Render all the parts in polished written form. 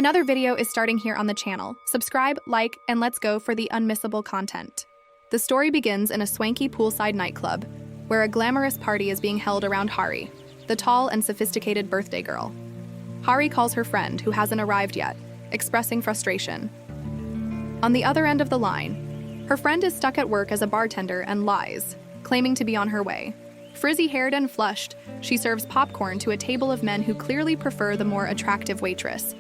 Another video is starting here on the channel. Subscribe, like, and let's go for the unmissable content. The story begins in a swanky poolside nightclub, where a glamorous party is being held around Hari, the tall and sophisticated birthday girl. Hari calls her friend, who hasn't arrived yet, expressing frustration. On the other end of the line, her friend is stuck at work as a bartender and lies, claiming to be on her way. Frizzy-haired and flushed, she serves popcorn to a table of men who clearly prefer the more attractive waitress.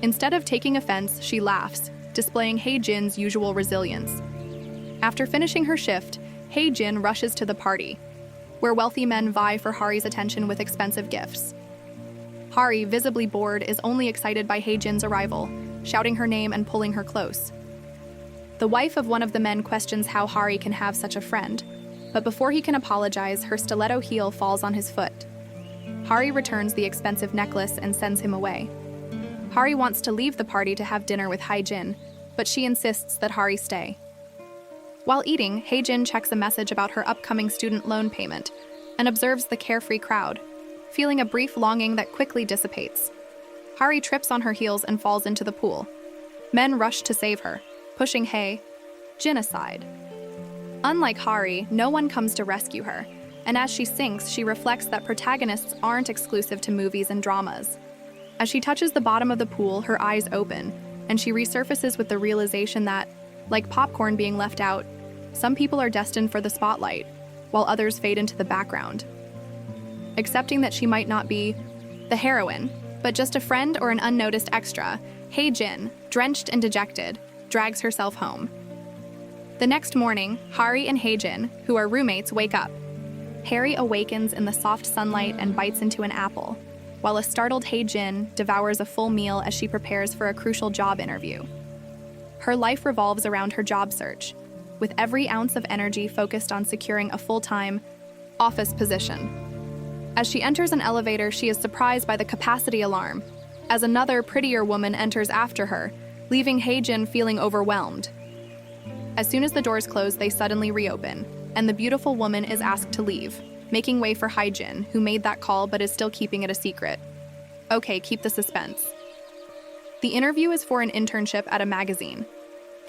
Instead of taking offense, she laughs, displaying Hae-jin's usual resilience. After finishing her shift, Hae-jin rushes to the party, where wealthy men vie for Hari's attention with expensive gifts. Hari, visibly bored, is only excited by Hae-jin's arrival, shouting her name and pulling her close. The wife of one of the men questions how Hari can have such a friend, but before he can apologize, her stiletto heel falls on his foot. Hari returns the expensive necklace and sends him away. Hari wants to leave the party to have dinner with Hae-jin, but she insists that Hari stay. While eating, Hae-jin checks a message about her upcoming student loan payment and observes the carefree crowd, feeling a brief longing that quickly dissipates. Hari trips on her heels and falls into the pool. Men rush to save her, pushing Hae-jin aside. Unlike Hari, no one comes to rescue her, and as she sinks, she reflects that protagonists aren't exclusive to movies and dramas. As she touches the bottom of the pool, her eyes open, and she resurfaces with the realization that, like popcorn being left out, some people are destined for the spotlight, while others fade into the background. Accepting that she might not be the heroine, but just a friend or an unnoticed extra, Hae-jin, drenched and dejected, drags herself home. The next morning, Hari and Hae-jin, who are roommates, wake up. Hari awakens in the soft sunlight and bites into an apple, while a startled Hae-jin devours a full meal as she prepares for a crucial job interview. Her life revolves around her job search, with every ounce of energy focused on securing a full-time office position. As she enters an elevator, she is surprised by the capacity alarm, as another, prettier woman enters after her, leaving Hae-jin feeling overwhelmed. As soon as the doors close, they suddenly reopen, and the beautiful woman is asked to leave, making way for Hae-jin, who made that call but is still keeping it a secret. Okay, keep the suspense. The interview is for an internship at a magazine,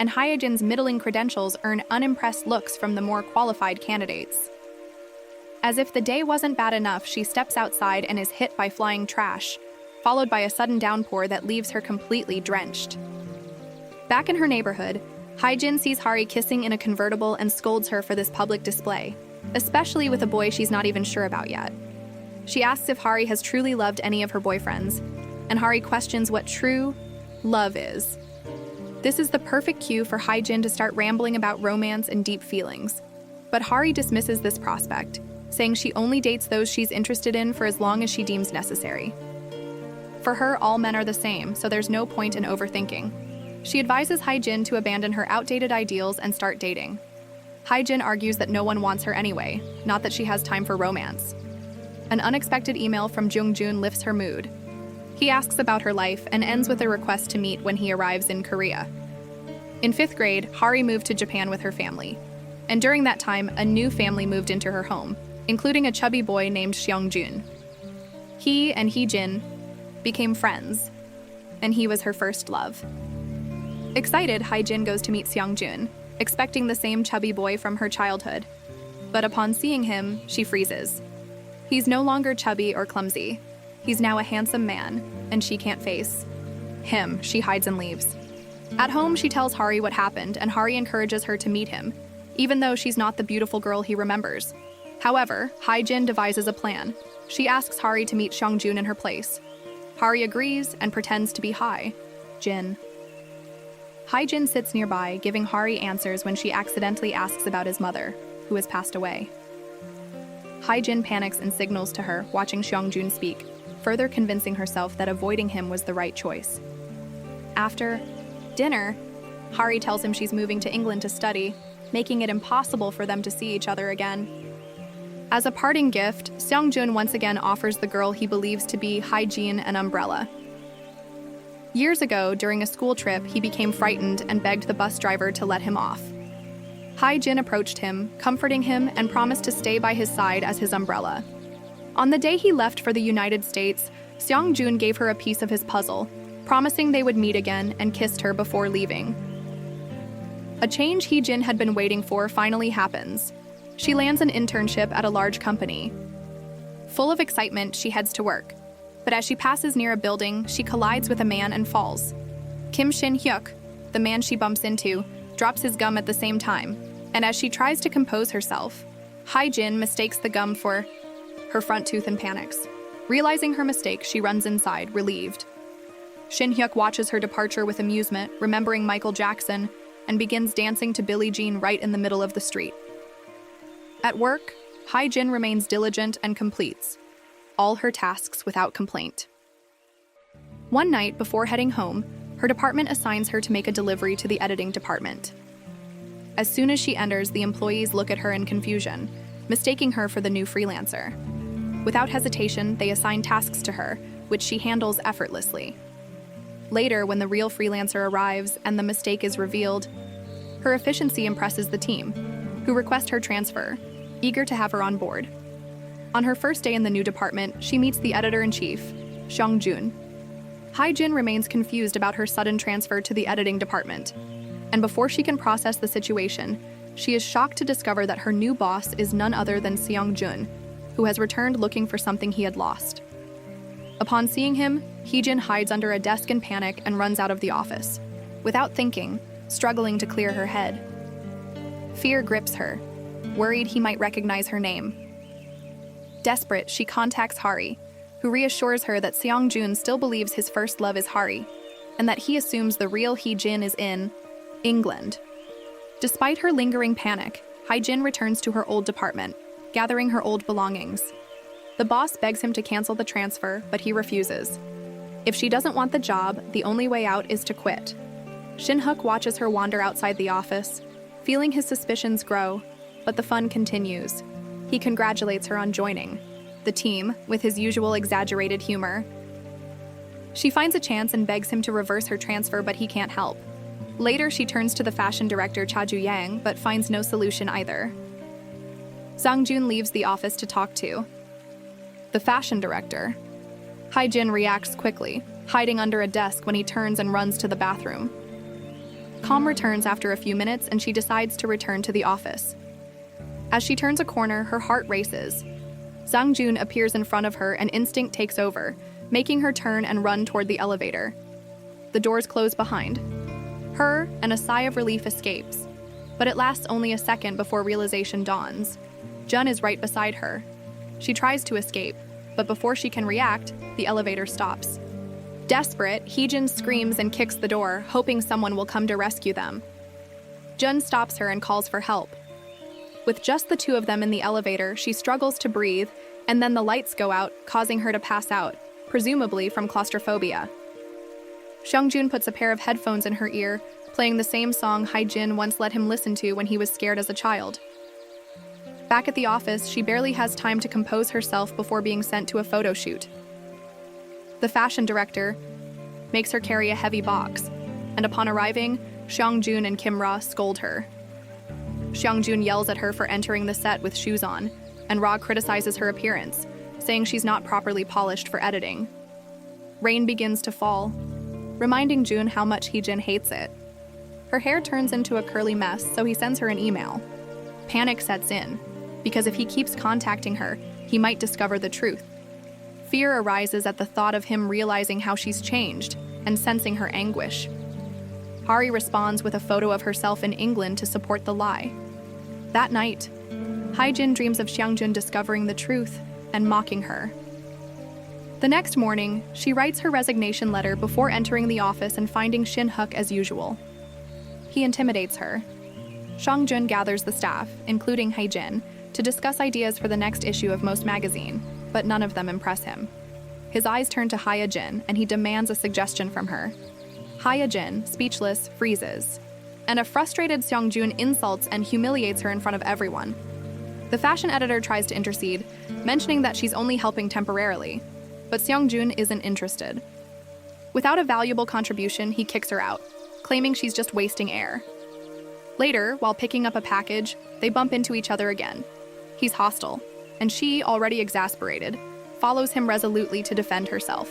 and Hae-jin's middling credentials earn unimpressed looks from the more qualified candidates. As if the day wasn't bad enough, she steps outside and is hit by flying trash, followed by a sudden downpour that leaves her completely drenched. Back in her neighborhood, Hae-jin sees Hari kissing in a convertible and scolds her for this public display, especially with a boy she's not even sure about yet. She asks if Hari has truly loved any of her boyfriends, and Hari questions what true love is. This is the perfect cue for Hae-jin to start rambling about romance and deep feelings. But Hari dismisses this prospect, saying she only dates those she's interested in for as long as she deems necessary. For her, all men are the same, so there's no point in overthinking. She advises Hae-jin to abandon her outdated ideals and start dating. Hae-jin argues that no one wants her anyway, not that she has time for romance. An unexpected email from Jung-joon lifts her mood. He asks about her life and ends with a request to meet when he arrives in Korea. In 5th grade, Hari moved to Japan with her family. And during that time, a new family moved into her home, including a chubby boy named Seong-jun. He and Hae-jin became friends, and he was her first love. Excited, Hae-jin goes to meet Seong-jun, expecting the same chubby boy from her childhood. But upon seeing him, she freezes. He's no longer chubby or clumsy. He's now a handsome man, and she can't face him. She hides and leaves. At home, she tells Hari what happened, and Hari encourages her to meet him, even though she's not the beautiful girl he remembers. However, Hae-jin devises a plan. She asks Hari to meet Seong-jun in her place. Hari agrees and pretends to be Hae-jin. Hae-jin sits nearby, giving Hari answers when she accidentally asks about his mother, who has passed away. Hae-jin panics and signals to her, watching Seong-jun speak, further convincing herself that avoiding him was the right choice. After dinner, Hari tells him she's moving to England to study, making it impossible for them to see each other again. As a parting gift, Seong-jun once again offers the girl he believes to be Hae-jin an umbrella. Years ago, during a school trip, he became frightened and begged the bus driver to let him off. Hae-jin approached him, comforting him, and promised to stay by his side as his umbrella. On the day he left for the United States, Seong-jun gave her a piece of his puzzle, promising they would meet again, and kissed her before leaving. A change Hee-jin had been waiting for finally happens. She lands an internship at a large company. Full of excitement, she heads to work. But as she passes near a building, she collides with a man and falls. Kim Shin-hyuk, the man she bumps into, drops his gum at the same time, and as she tries to compose herself, Hye-jin mistakes the gum for her front tooth and panics. Realizing her mistake, she runs inside, relieved. Shin-hyuk watches her departure with amusement, remembering Michael Jackson, and begins dancing to Billie Jean right in the middle of the street. At work, Hye-jin remains diligent and completes all her tasks without complaint. One night, before heading home, her department assigns her to make a delivery to the editing department. As soon as she enters, the employees look at her in confusion, mistaking her for the new freelancer. Without hesitation, they assign tasks to her, which she handles effortlessly. Later, when the real freelancer arrives and the mistake is revealed, her efficiency impresses the team, who request her transfer, eager to have her on board. On her first day in the new department, she meets the editor-in-chief, Seong-jun. Hye-jin remains confused about her sudden transfer to the editing department, and before she can process the situation, she is shocked to discover that her new boss is none other than Seong-jun, who has returned looking for something he had lost. Upon seeing him, Hee-jin hides under a desk in panic and runs out of the office, without thinking, struggling to clear her head. Fear grips her, worried he might recognize her name. Desperate, she contacts Hari, who reassures her that Seong-jun still believes his first love is Hari, and that he assumes the real Hee-jin is in England. Despite her lingering panic, Hye-jin returns to her old department, gathering her old belongings. The boss begs him to cancel the transfer, but he refuses. If she doesn't want the job, the only way out is to quit. Shin-hyuk watches her wander outside the office, feeling his suspicions grow, but the fun continues. He congratulates her on joining the team with his usual exaggerated humor. She finds a chance and begs him to reverse her transfer, but he can't help. Later, she turns to the fashion director Cha Ju-yang, but finds no solution either. Seong-jun leaves the office to talk to the fashion director. Hye-jin reacts quickly, hiding under a desk when he turns and runs to the bathroom. Calm returns after a few minutes, and she decides to return to the office. As she turns a corner, her heart races. Seong-jun appears in front of her, and instinct takes over, making her turn and run toward the elevator. The doors close behind her, and a sigh of relief escapes. But it lasts only a second before realization dawns. Jun is right beside her. She tries to escape, but before she can react, the elevator stops. Desperate, Hee-jin screams and kicks the door, hoping someone will come to rescue them. Jun stops her and calls for help. With just the two of them in the elevator, she struggles to breathe, and then the lights go out, causing her to pass out, presumably from claustrophobia. Seong-jun puts a pair of headphones in her ear, playing the same song Hye-jin once let him listen to when he was scared as a child. Back at the office, she barely has time to compose herself before being sent to a photo shoot. The fashion director makes her carry a heavy box, and upon arriving, Seong-jun and Kim-ra scold her. Seong-jun yells at her for entering the set with shoes on, and Ra criticizes her appearance, saying she's not properly polished for editing. Rain begins to fall, reminding Jun how much Hee-jin hates it. Her hair turns into a curly mess, so he sends her an email. Panic sets in, because if he keeps contacting her, he might discover the truth. Fear arises at the thought of him realizing how she's changed and sensing her anguish. Hari responds with a photo of herself in England to support the lie. That night, Hye-jin dreams of Seong-jun discovering the truth and mocking her. The next morning, she writes her resignation letter before entering the office and finding Shin-hyuk as usual. He intimidates her. Seong-jun gathers the staff, including Hye-jin, to discuss ideas for the next issue of Most magazine, but none of them impress him. His eyes turn to Hye-jin, and he demands a suggestion from her. Hye-jin, speechless, freezes, and a frustrated Seong-jun insults and humiliates her in front of everyone. The fashion editor tries to intercede, mentioning that she's only helping temporarily, but Seong-jun isn't interested. Without a valuable contribution, he kicks her out, claiming she's just wasting air. Later, while picking up a package, they bump into each other again. He's hostile, and she, already exasperated, follows him resolutely to defend herself.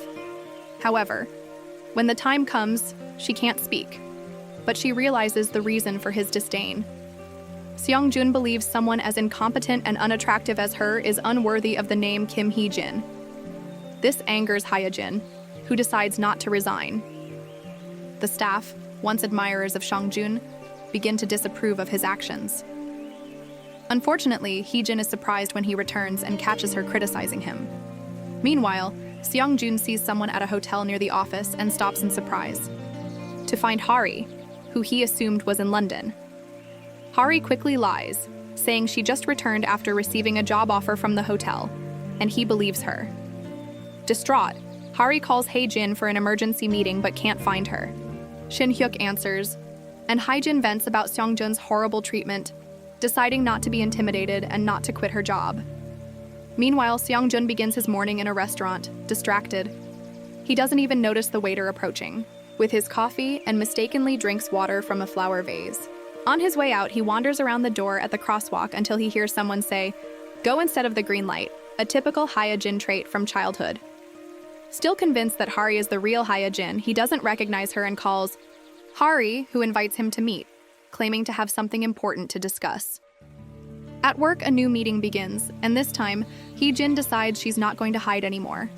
However, When the time comes, she can't speak, but she realizes the reason for his disdain. Seong-jun believes someone as incompetent and unattractive as her is unworthy of the name Kim Hee-jin. This angers Hye-jin, who decides not to resign. The staff, once admirers of Seong-jun, begin to disapprove of his actions. Unfortunately, Hee-jin is surprised when he returns and catches her criticizing him. Meanwhile, Seong-jun sees someone at a hotel near the office and stops in surprise, to find Hari, who he assumed was in London. Hari quickly lies, saying she just returned after receiving a job offer from the hotel, and he believes her. Distraught, Hari calls Hae-jin for an emergency meeting but can't find her. Shin-hyuk answers, and Hae-jin vents about Seong-jun's horrible treatment, deciding not to be intimidated and not to quit her job. Meanwhile, Seong-jun begins his morning in a restaurant, distracted. He doesn't even notice the waiter approaching, with his coffee, and mistakenly drinks water from a flower vase. On his way out, he wanders around the door at the crosswalk until he hears someone say, "Go instead of the green light," a typical Hye-jin trait from childhood. Still convinced that Hari is the real Hye-jin, he doesn't recognize her and calls Hari, who invites him to meet, claiming to have something important to discuss. At work, a new meeting begins, and this time, Hee-jin decides she's not going to hide anymore.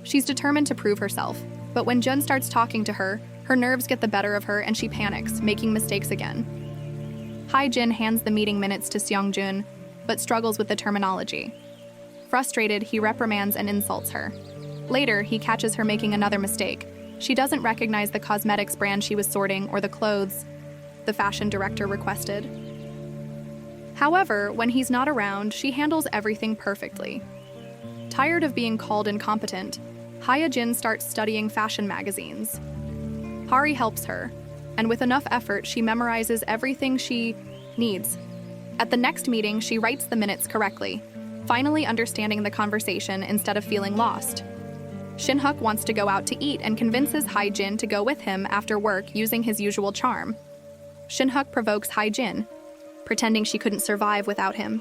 She's determined to prove herself, but when Jun starts talking to her, her nerves get the better of her and she panics, making mistakes again. Hae-jin hands the meeting minutes to Seong-jun, but struggles with the terminology. Frustrated, he reprimands and insults her. Later, he catches her making another mistake. She doesn't recognize the cosmetics brand she was sorting or the clothes the fashion director requested. However, when he's not around, she handles everything perfectly. Tired of being called incompetent, Hye-jin starts studying fashion magazines. Hari helps her, and with enough effort, she memorizes everything she needs. At the next meeting, she writes the minutes correctly, finally understanding the conversation instead of feeling lost. Shin-hyuk wants to go out to eat and convinces Hae-jin to go with him after work using his usual charm. Shin-hyuk provokes Hae-jin, pretending she couldn't survive without him.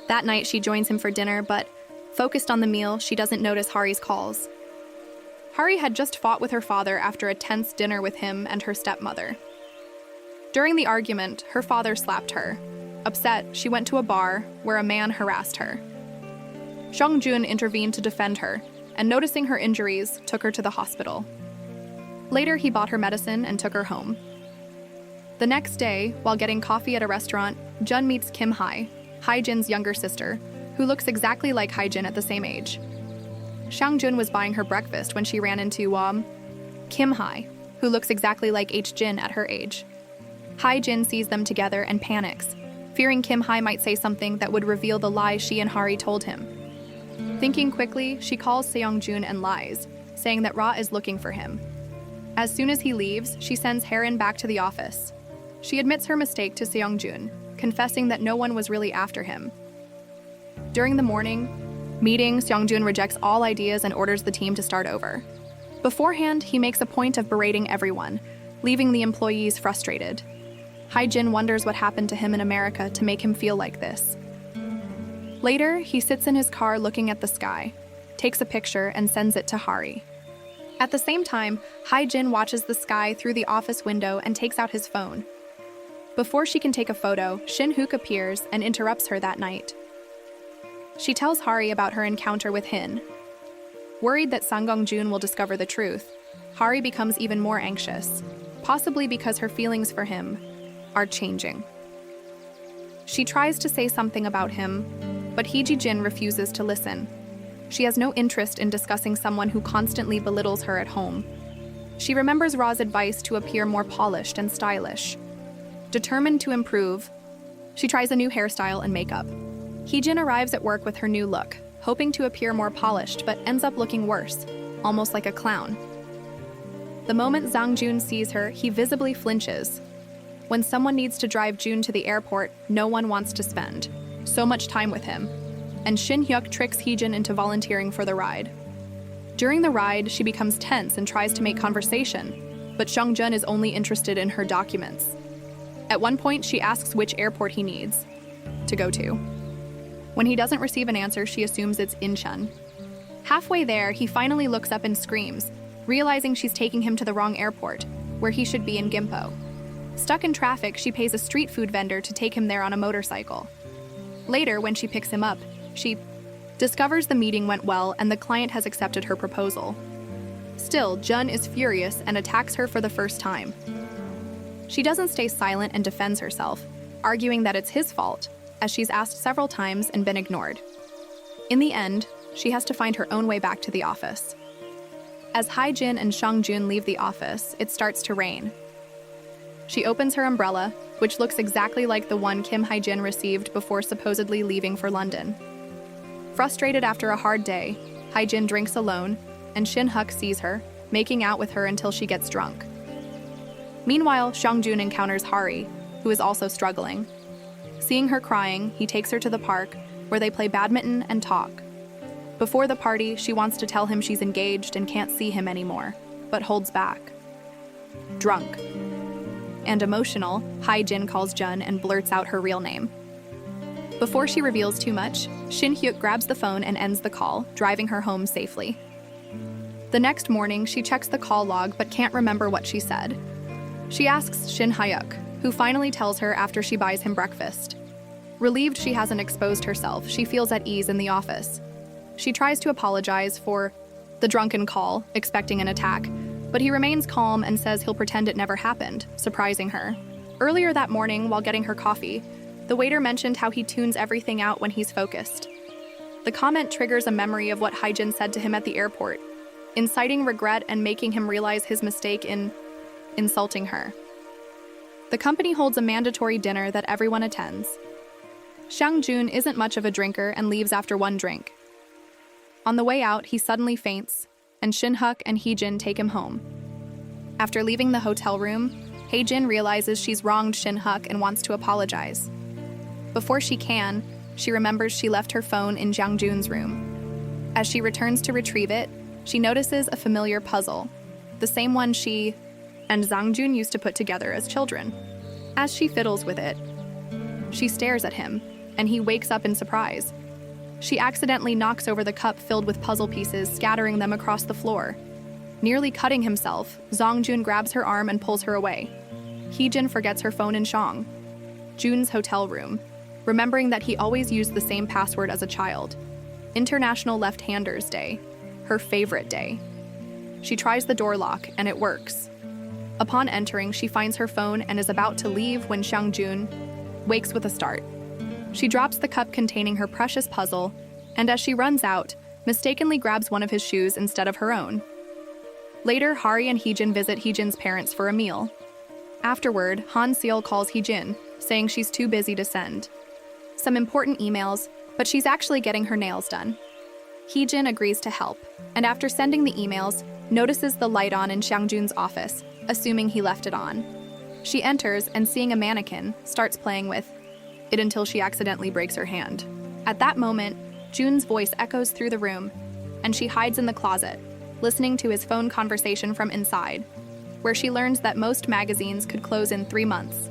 That night, she joins him for dinner, but focused on the meal, she doesn't notice Hari's calls. Hari had just fought with her father after a tense dinner with him and her stepmother. During the argument, her father slapped her. Upset, she went to a bar where a man harassed her. Seong-jun intervened to defend her, and noticing her injuries, took her to the hospital. Later, he bought her medicine and took her home. The next day, while getting coffee at a restaurant, Jun meets Kim Hae, Hae-jin's younger sister, who looks exactly like Hae-jin at the same age. Seong-jun was buying her breakfast when she ran into Kim Hae, who looks exactly like H-jin at her age. Hae-jin sees them together and panics, fearing Kim Hae might say something that would reveal the lie she and Hari told him. Thinking quickly, she calls Seong-jun and lies, saying that Ra is looking for him. As soon as he leaves, she sends Hae-in back to the office. She admits her mistake to Seong-jun, confessing that no one was really after him. During the morning meeting, Seong-jun rejects all ideas and orders the team to start over. Beforehand, he makes a point of berating everyone, leaving the employees frustrated. Hae-jin wonders what happened to him in America to make him feel like this. Later, he sits in his car looking at the sky, takes a picture, and sends it to Hari. At the same time, Hae-jin watches the sky through the office window and takes out his phone. Before she can take a photo, Shin-hyuk appears and interrupts her that night. She tells Hari about her encounter with Hin. Worried that Sang-gong-jun will discover the truth, Hari becomes even more anxious, possibly because her feelings for him are changing. She tries to say something about him, but Hee-jin refuses to listen. She has no interest in discussing someone who constantly belittles her at home. She remembers Ra's advice to appear more polished and stylish. Determined to improve, she tries a new hairstyle and makeup. Hee-jin arrives at work with her new look, hoping to appear more polished, but ends up looking worse, almost like a clown. The moment Sang-jun sees her, he visibly flinches. When someone needs to drive Jun to the airport, no one wants to spend so much time with him, and Shin-hyuk tricks Hee-jin into volunteering for the ride. During the ride, she becomes tense and tries to make conversation, but Seong-jun is only interested in her documents. At one point, she asks which airport he needs to go to. When he doesn't receive an answer, she assumes it's Incheon. Halfway there, he finally looks up and screams, realizing she's taking him to the wrong airport, where he should be in Gimpo. Stuck in traffic, she pays a street food vendor to take him there on a motorcycle. Later, when she picks him up, she discovers the meeting went well and the client has accepted her proposal. Still, Jun is furious and attacks her for the first time. She doesn't stay silent and defends herself, arguing that it's his fault, as she's asked several times and been ignored. In the end, she has to find her own way back to the office. As Hae-jin and Sang-jun leave the office, it starts to rain. She opens her umbrella, which looks exactly like the one Kim Hae-jin received before supposedly leaving for London. Frustrated after a hard day, Hae-jin drinks alone, and Shin-huk sees her, making out with her until she gets drunk. Meanwhile, Sang-jun encounters Hari, who is also struggling. Seeing her crying, he takes her to the park, where they play badminton and talk. Before the party, she wants to tell him she's engaged and can't see him anymore, but holds back. Drunk and emotional, Hae-jin calls Jun and blurts out her real name. Before she reveals too much, Shin-hyuk grabs the phone and ends the call, driving her home safely. The next morning, she checks the call log but can't remember what she said. She asks Shin-hyuk, who finally tells her after she buys him breakfast. Relieved she hasn't exposed herself, she feels at ease in the office. She tries to apologize for the drunken call, expecting an attack, but he remains calm and says he'll pretend it never happened, surprising her. Earlier that morning, while getting her coffee, the waiter mentioned how he tunes everything out when he's focused. The comment triggers a memory of what Hae-jin said to him at the airport, inciting regret and making him realize his mistake in insulting her. The company holds a mandatory dinner that everyone attends. Sang-jun isn't much of a drinker and leaves after one drink. On the way out, he suddenly faints, and Shin-huk and Hee-jin take him home. After leaving the hotel room, Hae-jin realizes she's wronged Shin-huk and wants to apologize. Before she can, she remembers she left her phone in Jang-jun's room. As she returns to retrieve it, she notices a familiar puzzle, the same one she and Sang-jun used to put together as children. As she fiddles with it, she stares at him, and he wakes up in surprise. She accidentally knocks over the cup filled with puzzle pieces, scattering them across the floor. Nearly cutting himself, Sang-jun grabs her arm and pulls her away. Hee-jin forgets her phone in Jun's hotel room, remembering that he always used the same password as a child. International Left-Handers Day, her favorite day. She tries the door lock, and it works. Upon entering, she finds her phone and is about to leave when Sang-jun wakes with a start. She drops the cup containing her precious puzzle, and as she runs out, mistakenly grabs one of his shoes instead of her own. Later, Hari and Hee-jin visit Hee-jin's parents for a meal. Afterward, Han Seol calls Hee-jin, saying she's too busy to send some important emails, but she's actually getting her nails done. Hee-jin agrees to help, and after sending the emails, notices the light on in Sang-jun's office, assuming he left it on. She enters and, seeing a mannequin, starts playing with it until she accidentally breaks her hand. At that moment, Jun's voice echoes through the room, and she hides in the closet, listening to his phone conversation from inside, where she learns that most magazines could close in 3 months.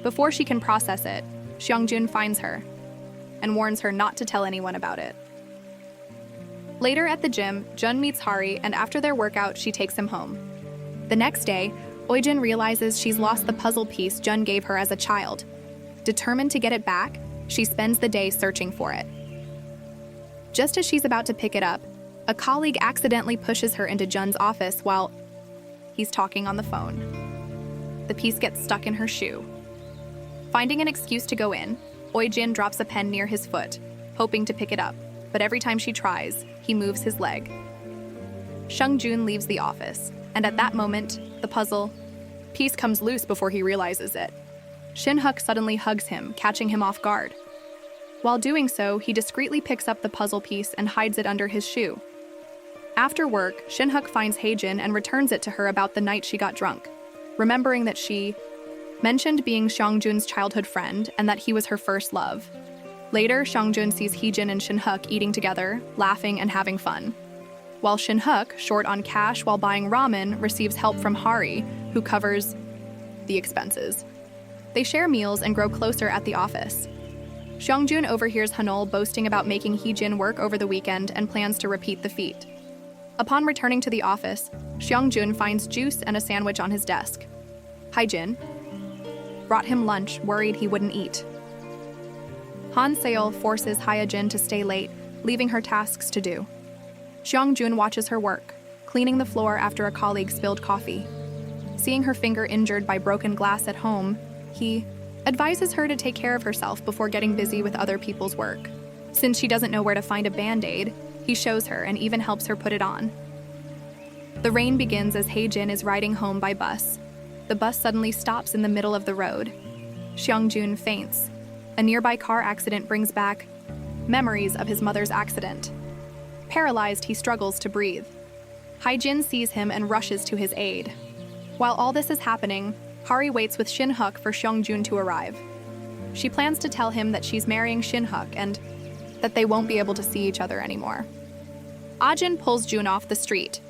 Before she can process it, Sang-jun finds her and warns her not to tell anyone about it. Later at the gym, Jun meets Hari, and after their workout, she takes him home. The next day, Oi-jin realizes she's lost the puzzle piece Jun gave her as a child. Determined to get it back, she spends the day searching for it. Just as she's about to pick it up, a colleague accidentally pushes her into Jun's office while he's talking on the phone. The piece gets stuck in her shoe. Finding an excuse to go in, Oi-jin drops a pen near his foot, hoping to pick it up, but every time she tries, he moves his leg. Sang-jun leaves the office, and at that moment, the puzzle piece comes loose before he realizes it. Shin-huk suddenly hugs him, catching him off guard. While doing so, he discreetly picks up the puzzle piece and hides it under his shoe. After work, Shin-huk finds Hae-jin and returns it to her about the night she got drunk, remembering that she mentioned being Sang-jun's childhood friend and that he was her first love. Later, Sang-jun sees Hee-jin and Shin-huk eating together, laughing and having fun. While Shin-huk, short on cash while buying ramen, receives help from Hari, who covers the expenses. They share meals and grow closer at the office. Sang-jun overhears Hanol boasting about making Hee-jin work over the weekend and plans to repeat the feat. Upon returning to the office, Seong-jun finds juice and a sandwich on his desk. Hae-jin brought him lunch, worried he wouldn't eat. Han Seol forces Hae-jin to stay late, leaving her tasks to do. Seong-jun watches her work, cleaning the floor after a colleague spilled coffee. Seeing her finger injured by broken glass at home, he advises her to take care of herself before getting busy with other people's work. Since she doesn't know where to find a Band-Aid, he shows her and even helps her put it on. The rain begins as Hae-jin is riding home by bus. The bus suddenly stops in the middle of the road. Seong-jun faints. A nearby car accident brings back memories of his mother's accident. Paralyzed, he struggles to breathe. Hae-jin sees him and rushes to his aid. While all this is happening, Hari waits with Shin-huk for Seong-jun to arrive. She plans to tell him that she's marrying Shin-huk and that they won't be able to see each other anymore. Ah-jin pulls Jun off the street.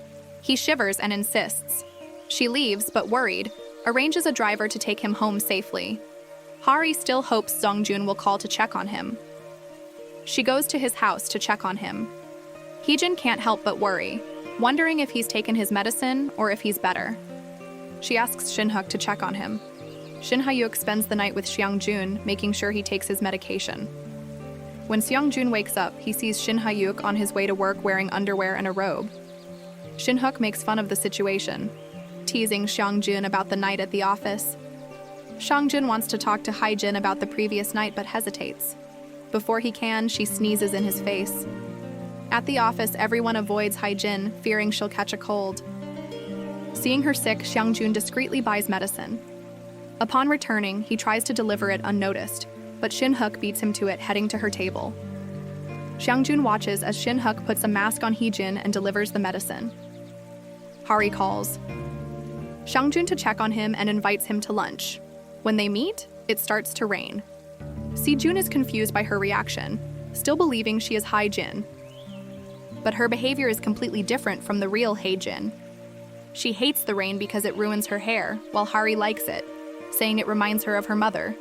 He shivers and insists. She leaves, but worried, arranges a driver to take him home safely. Hari still hopes Seong-jun will call to check on him. She goes to his house to check on him. Hae-jin can't help but worry, wondering if he's taken his medicine or if he's better. She asks Shin-huk to check on him. Shin Ha-yuk spends the night with Seong-jun, making sure he takes his medication. When Seong-jun wakes up, he sees Shin Ha-yuk on his way to work wearing underwear and a robe. Shin-huk makes fun of the situation, teasing Seong-jun about the night at the office. Seong-jun wants to talk to Hae-jin about the previous night but hesitates. Before he can, she sneezes in his face. At the office, everyone avoids Hae-jin, fearing she'll catch a cold. Seeing her sick, Seong-jun discreetly buys medicine. Upon returning, he tries to deliver it unnoticed, but Shin-huk beats him to it, heading to her table. Seong-jun watches as Shin-huk puts a mask on Hae-jin and delivers the medicine. Hari calls Seong-jun to check on him and invites him to lunch. When they meet, it starts to rain. Si-jun is confused by her reaction, still believing she is Hae-jin. But her behavior is completely different from the real Hae-jin. She hates the rain because it ruins her hair, while Hari likes it, saying it reminds her of her mother.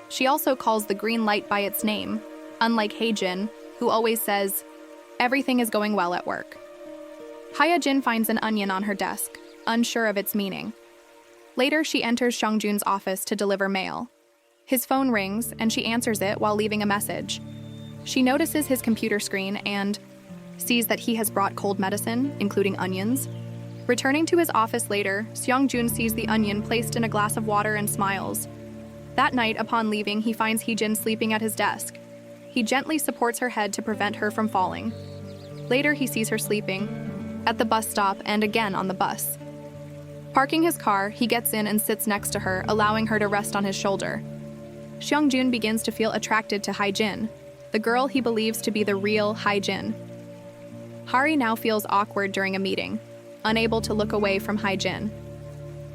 She also calls the green light by its name, unlike Hae-jin, who always says, "Everything is going well at work." Hae-jin finds an onion on her desk, unsure of its meaning. Later, she enters Seong-jun's office to deliver mail. His phone rings, and she answers it while leaving a message. She notices his computer screen and sees that he has brought cold medicine, including onions. Returning to his office later, Seong-jun sees the onion placed in a glass of water and smiles. That night, upon leaving, he finds Hae-jin sleeping at his desk. He gently supports her head to prevent her from falling. Later, he sees her sleeping at the bus stop and again on the bus. Parking his car, he gets in and sits next to her, allowing her to rest on his shoulder. Seong-jun begins to feel attracted to Hae-jin, the girl he believes to be the real Hae-jin. Hari now feels awkward during a meeting, unable to look away from Hae-jin.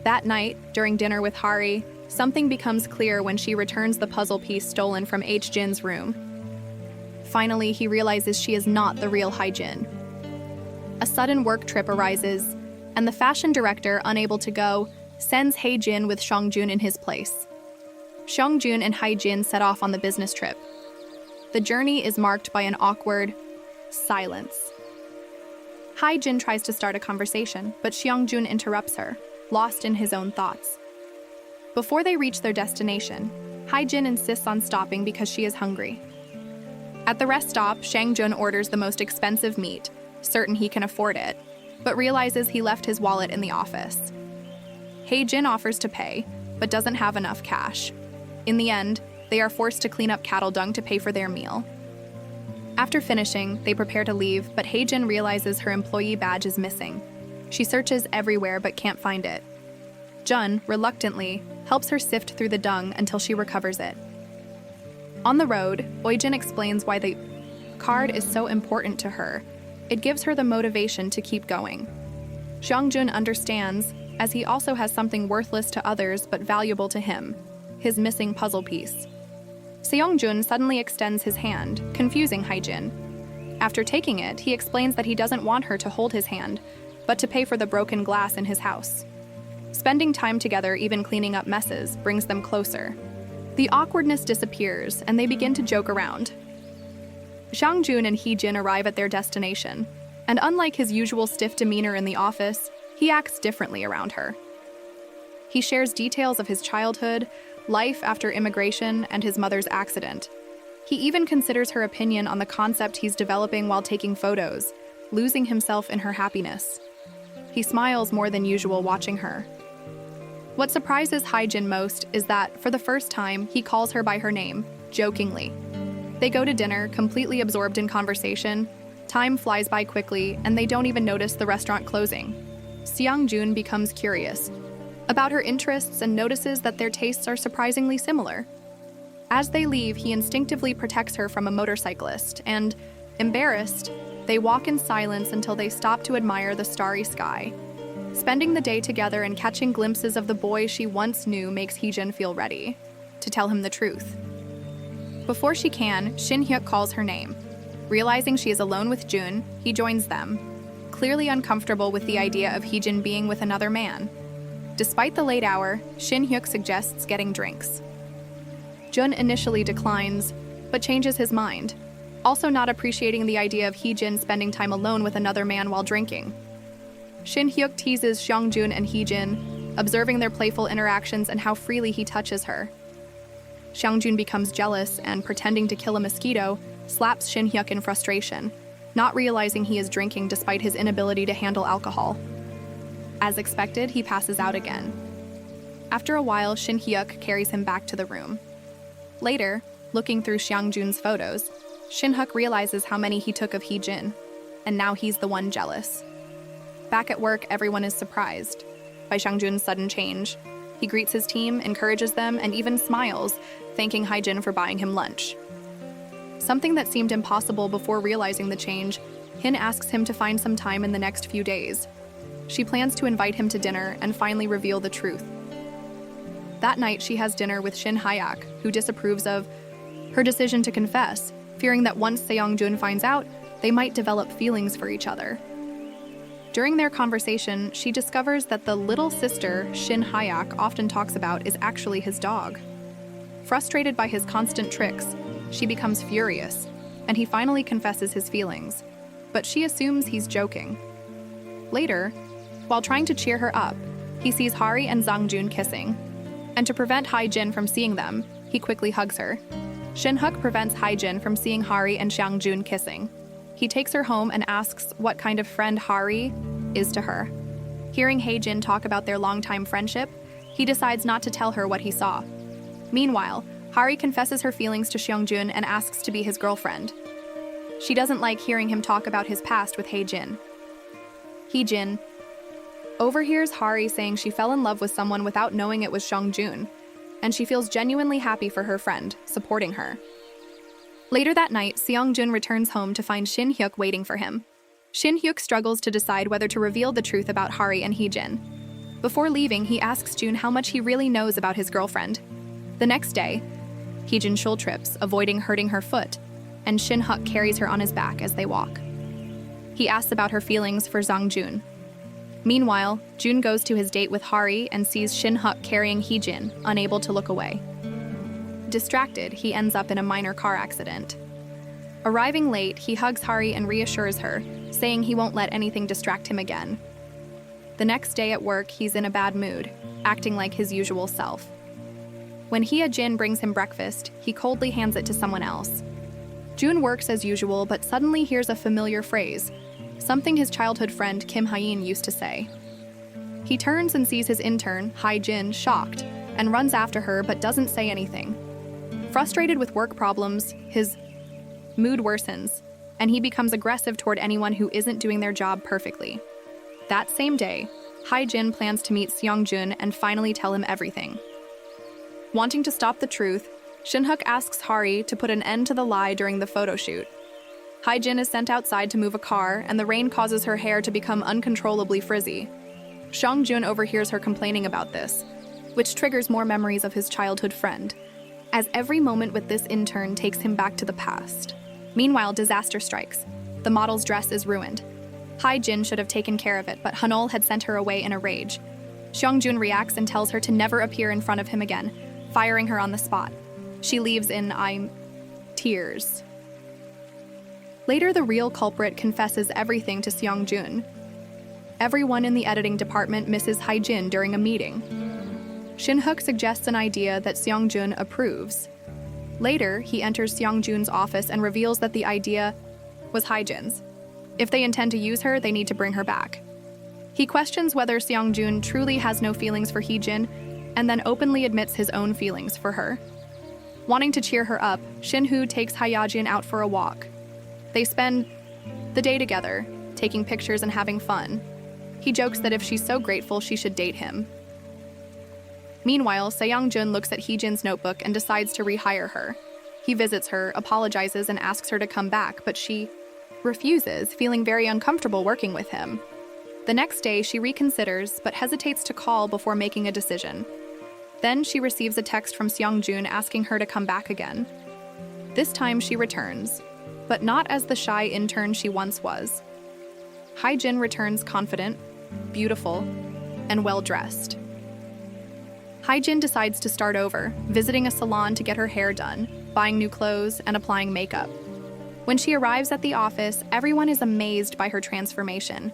That night, during dinner with Hari, something becomes clear when she returns the puzzle piece stolen from H-jin's room. Finally, he realizes she is not the real Hae-jin. A sudden work trip arises, and the fashion director, unable to go, sends Hae-jin with Seong-jun in his place. Seong-jun and Hae-jin set off on the business trip. The journey is marked by an awkward silence. Hae-jin tries to start a conversation, but Seong-jun interrupts her, lost in his own thoughts. Before they reach their destination, Hae-jin insists on stopping because she is hungry. At the rest stop, Seong-jun orders the most expensive meat, certain he can afford it, but realizes he left his wallet in the office. Hae-jin offers to pay, but doesn't have enough cash. In the end, they are forced to clean up cattle dung to pay for their meal. After finishing, they prepare to leave, but Hae-jin realizes her employee badge is missing. She searches everywhere but can't find it. Jun, reluctantly, helps her sift through the dung until she recovers it. On the road, Oi-jin explains why the card is so important to her. It gives her the motivation to keep going. Seong-jun understands, as he also has something worthless to others but valuable to him, his missing puzzle piece. Seong-jun suddenly extends his hand, confusing Hae-jin. After taking it, he explains that he doesn't want her to hold his hand, but to pay for the broken glass in his house. Spending time together, even cleaning up messes, brings them closer. The awkwardness disappears, and they begin to joke around. Seong-jun and Hae-jin arrive at their destination, And unlike his usual stiff demeanor in the office, he acts differently around her. He shares details of his childhood, life after immigration, and his mother's accident. He even considers her opinion on the concept he's developing while taking photos, losing himself in her happiness. He smiles more than usual watching her. What surprises Hae-jin most is that, for the first time, he calls her by her name, jokingly. They go to dinner, completely absorbed in conversation. Time flies by quickly, and they don't even notice the restaurant closing. Seong-jun becomes curious about her interests and notices that their tastes are surprisingly similar. As they leave, he instinctively protects her from a motorcyclist, and, embarrassed, they walk in silence until they stop to admire the starry sky. Spending the day together and catching glimpses of the boy she once knew makes Hae-jin feel ready to tell him the truth. Before she can, Shin-hyuk calls her name. Realizing she is alone with Jun, he joins them, clearly uncomfortable with the idea of Hae-jin being with another man. Despite the late hour, Shin-hyuk suggests getting drinks. Jun initially declines, but changes his mind, also not appreciating the idea of Hae-jin spending time alone with another man while drinking. Shin-hyuk teases Seong-jun and Hae-jin, observing their playful interactions and how freely he touches her. Seong-jun becomes jealous and, pretending to kill a mosquito, slaps Shin-hyuk in frustration, not realizing he is drinking despite his inability to handle alcohol. As expected, he passes out again. After a while, Shin-hyuk carries him back to the room. Later, looking through Seong-jun's photos, Shin-hyuk realizes how many he took of Hae-jin, and now he's the one jealous. Back at work, everyone is surprised by Seong-jun's sudden change. He greets his team, encourages them, and even smiles, thanking Hae-jin for buying him lunch. Something that seemed impossible before realizing the change, Hin asks him to find some time in the next few days. She plans to invite him to dinner and finally reveal the truth. That night, she has dinner with Shin Hyak, who disapproves of her decision to confess, fearing that once Seong-jun finds out, they might develop feelings for each other. During their conversation, she discovers that the little sister Shin Hyak often talks about is actually his dog. Frustrated by his constant tricks, she becomes furious, and he finally confesses his feelings, but she assumes he's joking. Later, while trying to cheer her up, he sees Hari and Sang-jun kissing, and to prevent Hae-jin from seeing them, he quickly hugs her. Shin-hyuk prevents Hae-jin from seeing Hari and Sang-jun kissing. He takes her home and asks what kind of friend Hari is to her. Hearing Hae-jin talk about their longtime friendship, he decides not to tell her what he saw. Meanwhile, Hari confesses her feelings to Seong-jun and asks to be his girlfriend. She doesn't like hearing him talk about his past with Hae-jin. Hae-jin overhears Hari saying she fell in love with someone without knowing it was Seong-jun, and she feels genuinely happy for her friend, supporting her. Later that night, Seong-jun returns home to find Shin-hyuk waiting for him. Shin-hyuk struggles to decide whether to reveal the truth about Hari and Hae-jin. Before leaving, he asks Jun how much he really knows about his girlfriend. The next day, Hae-jin shoulder trips, avoiding hurting her foot, and Shin-hyuk carries her on his back as they walk. He asks about her feelings for Sang-jun. Meanwhile, Jun goes to his date with Hari and sees Shin-hyuk carrying Hae-jin, unable to look away. Distracted, he ends up in a minor car accident. Arriving late, he hugs Hari and reassures her, saying he won't let anything distract him again. The next day at work, he's in a bad mood, acting like his usual self. When Hae-jin brings him breakfast, he coldly hands it to someone else. Jun works as usual, but suddenly hears a familiar phrase, something his childhood friend Kim Hae-in used to say. He turns and sees his intern, Hae-jin, shocked, and runs after her but doesn't say anything. Frustrated with work problems, his mood worsens, and he becomes aggressive toward anyone who isn't doing their job perfectly. That same day, Hae-jin plans to meet Seong-jun and finally tell him everything. Wanting to stop the truth, Shin-hyuk asks Hari to put an end to the lie during the photo shoot. Hae-jin is sent outside to move a car, and the rain causes her hair to become uncontrollably frizzy. Seong-jun overhears her complaining about this, which triggers more memories of his childhood friend, as every moment with this intern takes him back to the past. Meanwhile, disaster strikes. The model's dress is ruined. Hae-jin should have taken care of it, but Hanol had sent her away in a rage. Seong-jun reacts and tells her to never appear in front of him again, firing her on the spot. She leaves in tears. Later, the real culprit confesses everything to Seong-jun. Everyone in the editing department misses Hae-jin during a meeting. Shin-hook suggests an idea that Seong-jun approves. Later, he enters Seong-jun's office and reveals that the idea was Hae-jin's. If they intend to use her, they need to bring her back. He questions whether Seong-jun truly has no feelings for Hee-jin, and then openly admits his own feelings for her. Wanting to cheer her up, Shin-hoo takes Hae-jin out for a walk. They spend the day together, taking pictures and having fun. He jokes that if she's so grateful, she should date him. Meanwhile, Seong-jun looks at Hee-jin's notebook and decides to rehire her. He visits her, apologizes, and asks her to come back, but she refuses, feeling very uncomfortable working with him. The next day, she reconsiders, but hesitates to call before making a decision. Then she receives a text from Seong-jun asking her to come back again. This time she returns, but not as the shy intern she once was. Hae-jin returns confident, beautiful, and well-dressed. Hae-jin decides to start over, visiting a salon to get her hair done, buying new clothes, and applying makeup. When she arrives at the office, everyone is amazed by her transformation.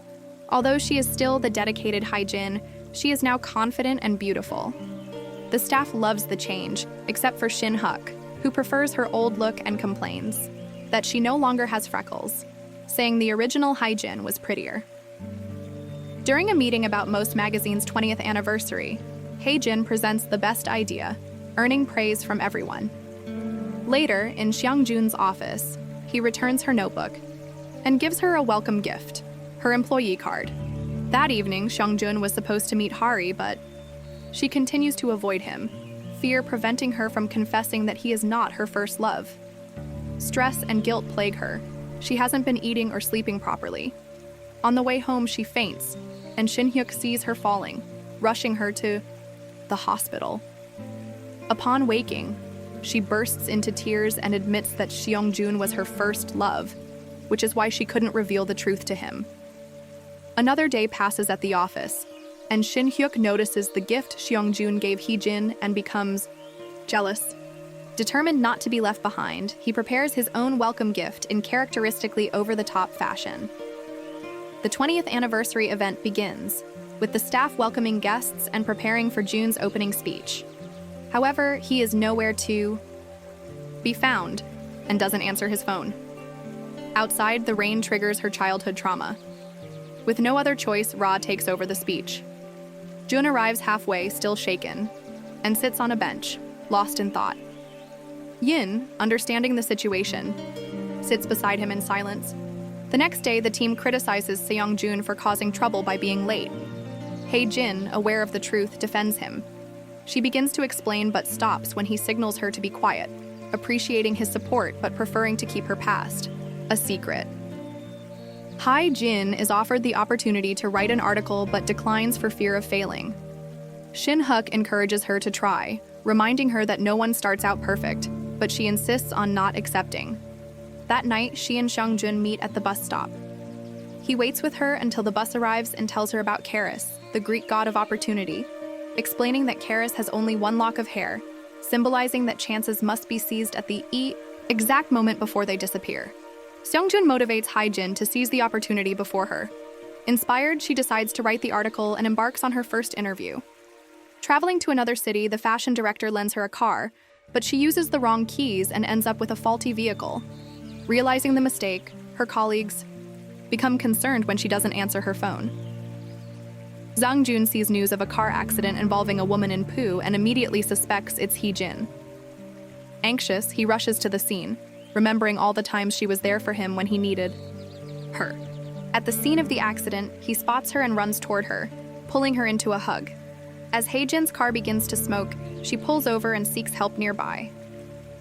Although she is still the dedicated Hae-jin, she is now confident and beautiful. The staff loves the change, except for Shin-hook, who prefers her old look and complains that she no longer has freckles, saying the original Hae-jin was prettier. During a meeting about Most Magazine's 20th anniversary, Hae-jin presents the best idea, earning praise from everyone. Later, in Seong-jun's office, he returns her notebook and gives her a welcome gift, her employee card. That evening, Seong-jun was supposed to meet Hari, but she continues to avoid him, fear preventing her from confessing that he is not her first love. Stress and guilt plague her. She hasn't been eating or sleeping properly. On the way home, she faints, and Shin-hyuk sees her falling, rushing her to the hospital. Upon waking, she bursts into tears and admits that Seong-jun was her first love, which is why she couldn't reveal the truth to him. Another day passes at the office, and Shin-hyuk notices the gift Seong-jun gave Hee-jin and becomes jealous. Determined not to be left behind, he prepares his own welcome gift in characteristically over-the-top fashion. The 20th anniversary event begins, with the staff welcoming guests and preparing for Jun's opening speech. However, he is nowhere to be found and doesn't answer his phone. Outside, the rain triggers her childhood trauma. With no other choice, Ra takes over the speech. Jun arrives halfway, still shaken, and sits on a bench, lost in thought. Yin, understanding the situation, sits beside him in silence. The next day, the team criticizes Seong-jun for causing trouble by being late. Hae-jin, aware of the truth, defends him. She begins to explain but stops when he signals her to be quiet, appreciating his support but preferring to keep her past a secret. Hae-jin is offered the opportunity to write an article but declines for fear of failing. Shin-hook encourages her to try, reminding her that no one starts out perfect, but she insists on not accepting. That night, she and Seong-jun meet at the bus stop. He waits with her until the bus arrives and tells her about Charis, the Greek god of opportunity, explaining that Charis has only one lock of hair, symbolizing that chances must be seized at the exact moment before they disappear. Seong-jun motivates Hae-jin to seize the opportunity before her. Inspired, she decides to write the article and embarks on her first interview. Traveling to another city, the fashion director lends her a car, but she uses the wrong keys and ends up with a faulty vehicle. Realizing the mistake, her colleagues become concerned when she doesn't answer her phone. Zhang-jun sees news of a car accident involving a woman in poo and immediately suspects it's Hee-jin. Anxious, he rushes to the scene, remembering all the times she was there for him when he needed her. At the scene of the accident, he spots her and runs toward her, pulling her into a hug. As Hae-jin's car begins to smoke, she pulls over and seeks help nearby.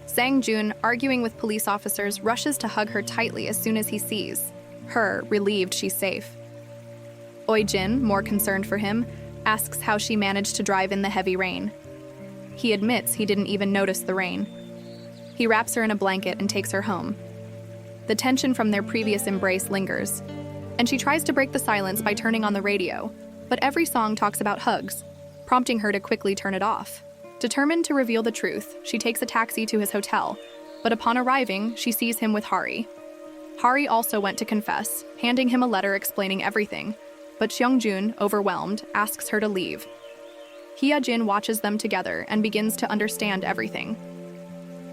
Sang-jun, arguing with police officers, rushes to hug her tightly as soon as he sees her, relieved she's safe. Oi-jin, more concerned for him, asks how she managed to drive in the heavy rain. He admits he didn't even notice the rain. He wraps her in a blanket and takes her home. The tension from their previous embrace lingers, and she tries to break the silence by turning on the radio, but every song talks about hugs, prompting her to quickly turn it off. Determined to reveal the truth, she takes a taxi to his hotel, but upon arriving, she sees him with Hari. Hari also went to confess, handing him a letter explaining everything, but Seongjun, overwhelmed, asks her to leave. Hyejin watches them together and begins to understand everything.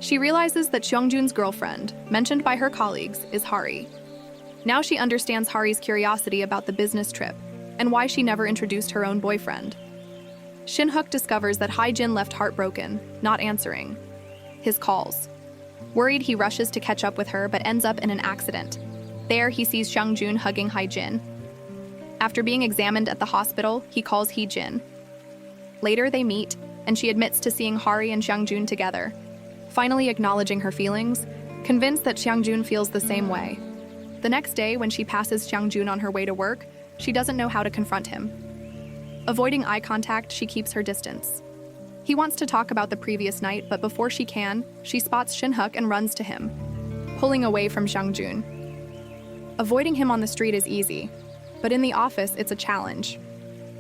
She realizes that Seongjun's girlfriend, mentioned by her colleagues, is Hari. Now she understands Hari's curiosity about the business trip and why she never introduced her own boyfriend. Shin-Hook discovers that Hyejin left heartbroken, not answering his calls. Worried, he rushes to catch up with her but ends up in an accident. There, he sees Seongjun hugging Hyejin. After being examined at the hospital, he calls Hyejin. Later, they meet, and she admits to seeing Hari and Seongjun together, finally acknowledging her feelings, convinced that Seongjun feels the same way. The next day, when she passes Seongjun on her way to work, she doesn't know how to confront him. Avoiding eye contact, she keeps her distance. He wants to talk about the previous night, but before she can, she spots Shin-Hook and runs to him, pulling away from Seongjun. Avoiding him on the street is easy, but in the office, it's a challenge.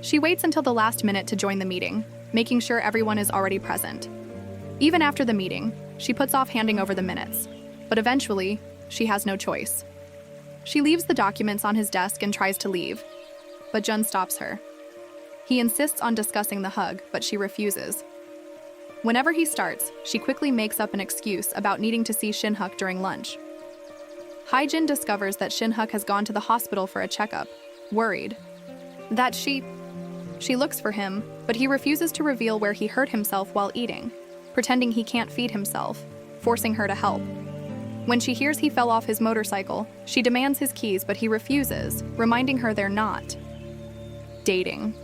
She waits until the last minute to join the meeting, making sure everyone is already present. Even after the meeting, she puts off handing over the minutes, but eventually, she has no choice. She leaves the documents on his desk and tries to leave, but Jun stops her. He insists on discussing the hug, but she refuses. Whenever he starts, she quickly makes up an excuse about needing to see Shin-Hook during lunch. Hyejin discovers that Shin-Hook has gone to the hospital for a checkup, worried that she looks for him, but he refuses to reveal where he hurt himself while eating, pretending he can't feed himself, forcing her to help. When she hears he fell off his motorcycle, she demands his keys, but he refuses, reminding her they're not dating.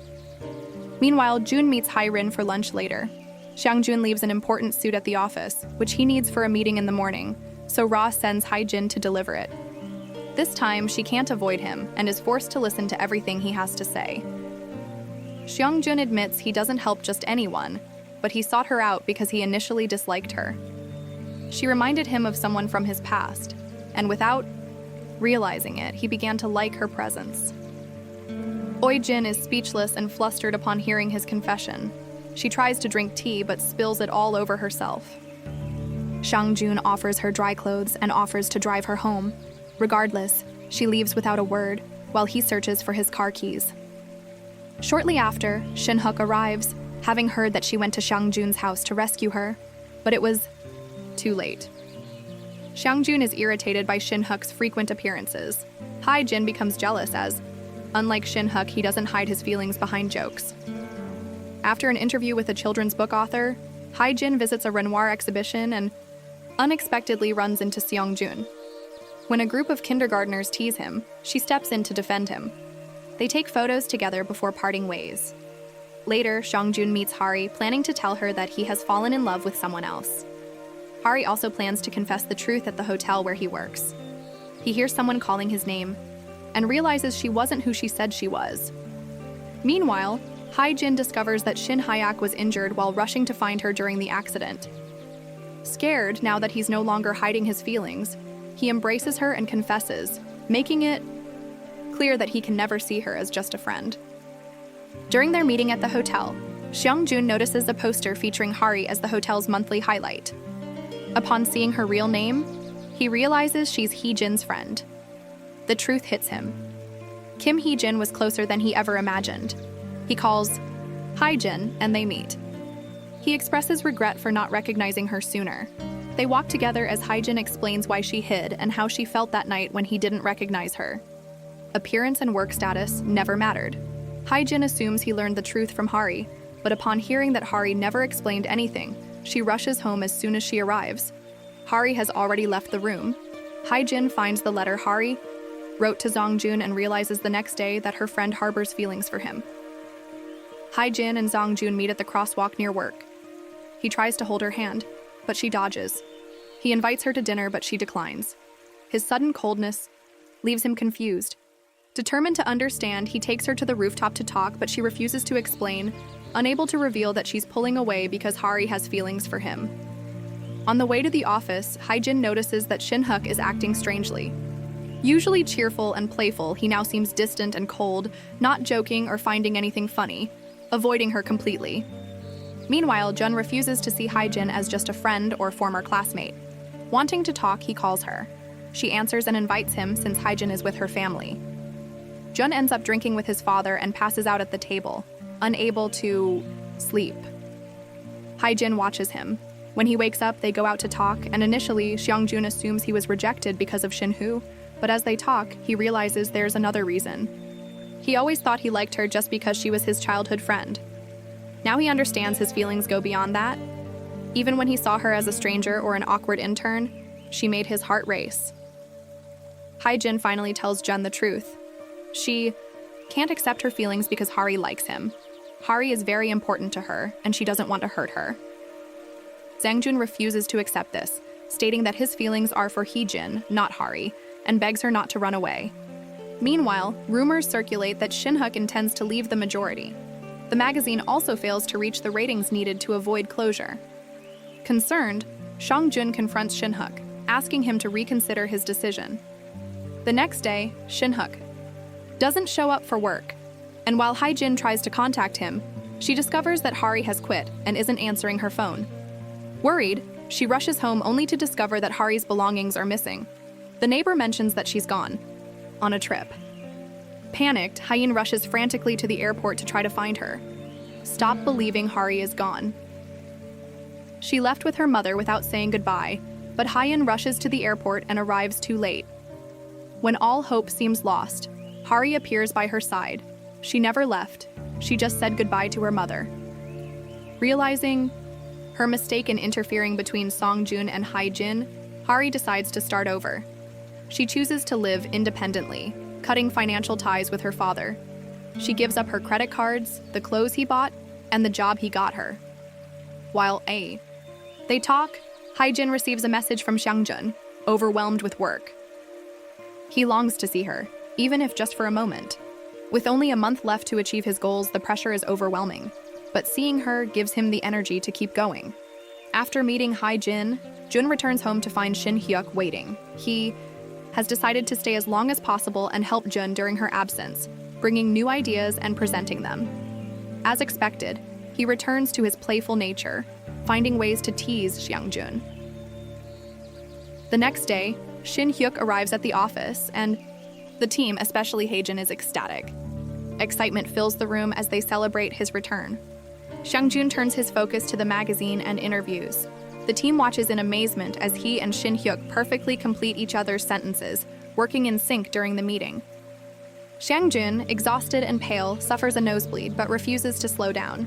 Meanwhile, Jun meets Hyejin for lunch later. Seongjun leaves an important suit at the office, which he needs for a meeting in the morning, so Ra sends Hyejin to deliver it. This time, she can't avoid him and is forced to listen to everything he has to say. Seongjun admits he doesn't help just anyone, but he sought her out because he initially disliked her. She reminded him of someone from his past, and without realizing it, he began to like her presence. Hyejin is speechless and flustered upon hearing his confession. She tries to drink tea but spills it all over herself. Seongjun offers her dry clothes and offers to drive her home. Regardless, she leaves without a word, while he searches for his car keys. Shortly after, Shin-Hook arrives, having heard that she went to Seongjun's house to rescue her, but it was too late. Seongjun is irritated by Shin-Hook's frequent appearances. Hyejin becomes jealous as, unlike Shin-Hook, he doesn't hide his feelings behind jokes. After an interview with a children's book author, Hyejin visits a Renoir exhibition and unexpectedly runs into Seongjun. When a group of kindergartners tease him, she steps in to defend him. They take photos together before parting ways. Later, Seongjun meets Hari, planning to tell her that he has fallen in love with someone else. Hari also plans to confess the truth at the hotel where he works. He hears someone calling his name and realizes she wasn't who she said she was. Meanwhile, Hyejin discovers that Shin Hyak was injured while rushing to find her during the accident. Scared now that he's no longer hiding his feelings, he embraces her and confesses, making it clear that he can never see her as just a friend. During their meeting at the hotel, Seongjun notices a poster featuring Hari as the hotel's monthly highlight. Upon seeing her real name, he realizes she's Hyejin's friend. The truth hits him. Kim Hyejin was closer than he ever imagined. He calls Hyejin and they meet. He expresses regret for not recognizing her sooner. They walk together as Hyejin explains why she hid and how she felt that night when he didn't recognize her. Appearance and work status never mattered. Hyejin assumes he learned the truth from Hari, but upon hearing that Hari never explained anything, she rushes home as soon as she arrives. Hari has already left the room. Hyejin finds the letter Hari wrote to Seongjun and realizes the next day that her friend harbors feelings for him. Hyejin and Seongjun meet at the crosswalk near work. He tries to hold her hand, but she dodges. He invites her to dinner, but she declines. His sudden coldness leaves him confused. Determined to understand, he takes her to the rooftop to talk, but she refuses to explain, unable to reveal that she's pulling away because Hari has feelings for him. On the way to the office, Hyejin notices that Shin-Hook is acting strangely. Usually cheerful and playful, he now seems distant and cold, not joking or finding anything funny, avoiding her completely. Meanwhile, Jun refuses to see Hyejin as just a friend or former classmate. Wanting to talk, he calls her. She answers and invites him since Haejin is with her family. Jun ends up drinking with his father and passes out at the table, unable to sleep. Haejin watches him. When he wakes up, they go out to talk, and initially, Seongjun assumes he was rejected because of Shinhoo, but as they talk, he realizes there's another reason. He always thought he liked her just because she was his childhood friend. Now he understands his feelings go beyond that. Even when he saw her as a stranger or an awkward intern, she made his heart race. Haejin finally tells Jun the truth. She can't accept her feelings because Hari likes him. Hari is very important to her, and she doesn't want to hurt her. Zangjun refuses to accept this, stating that his feelings are for Heejin, not Hari, and begs her not to run away. Meanwhile, rumors circulate that Shinhook intends to leave the majority. The magazine also fails to reach the ratings needed to avoid closure. Concerned, Seongjun confronts Shinhook, asking him to reconsider his decision. The next day, Shinhook doesn't show up for work, and while Haejin tries to contact him, she discovers that Hari has quit and isn't answering her phone. Worried, she rushes home only to discover that Hari's belongings are missing. The neighbor mentions that she's gone, on a trip. Panicked, Haein rushes frantically to the airport to try to find her. Stop believing Hari is gone. She left with her mother without saying goodbye, but Haein rushes to the airport and arrives too late. When all hope seems lost, Hari appears by her side. She never left, she just said goodbye to her mother. Realizing her mistake in interfering between Songjun and Haejin, Hari decides to start over. She chooses to live independently, cutting financial ties with her father. She gives up her credit cards, the clothes he bought, and the job he got her. While they talk, Haejin receives a message from Seongjun, overwhelmed with work. He longs to see her, even if just for a moment. With only a month left to achieve his goals, the pressure is overwhelming. But seeing her gives him the energy to keep going. After meeting Haejin, Jun returns home to find Shin Hyuk waiting. He has decided to stay as long as possible and help Jun during her absence, bringing new ideas and presenting them. As expected, he returns to his playful nature, finding ways to tease Seongjun. The next day, Shin Hyuk arrives at the office, and the team, especially Haejin, is ecstatic. Excitement fills the room as they celebrate his return. Seongjun turns his focus to the magazine and interviews. The team watches in amazement as he and Shin Hyuk perfectly complete each other's sentences, working in sync during the meeting. Seongjun, exhausted and pale, suffers a nosebleed but refuses to slow down.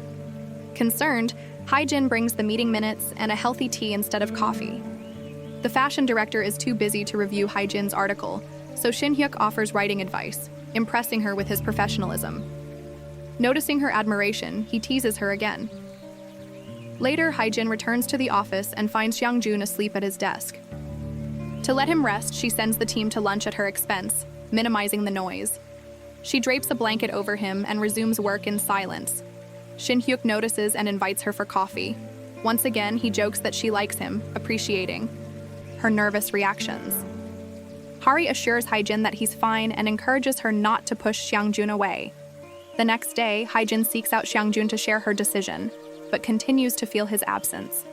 Concerned, Haejin brings the meeting minutes and a healthy tea instead of coffee. The fashion director is too busy to review Haejin's article, so Shin Hyuk offers writing advice, impressing her with his professionalism. Noticing her admiration, he teases her again. Later, Haejin returns to the office and finds Seongjun asleep at his desk. To let him rest, she sends the team to lunch at her expense, minimizing the noise. She drapes a blanket over him and resumes work in silence. Shin Hyuk notices and invites her for coffee. Once again, he jokes that she likes him, appreciating her nervous reactions. Hari assures Haejin that he's fine and encourages her not to push Seongjun away. The next day, Haejin seeks out Seongjun to share her decision, but continues to feel his absence.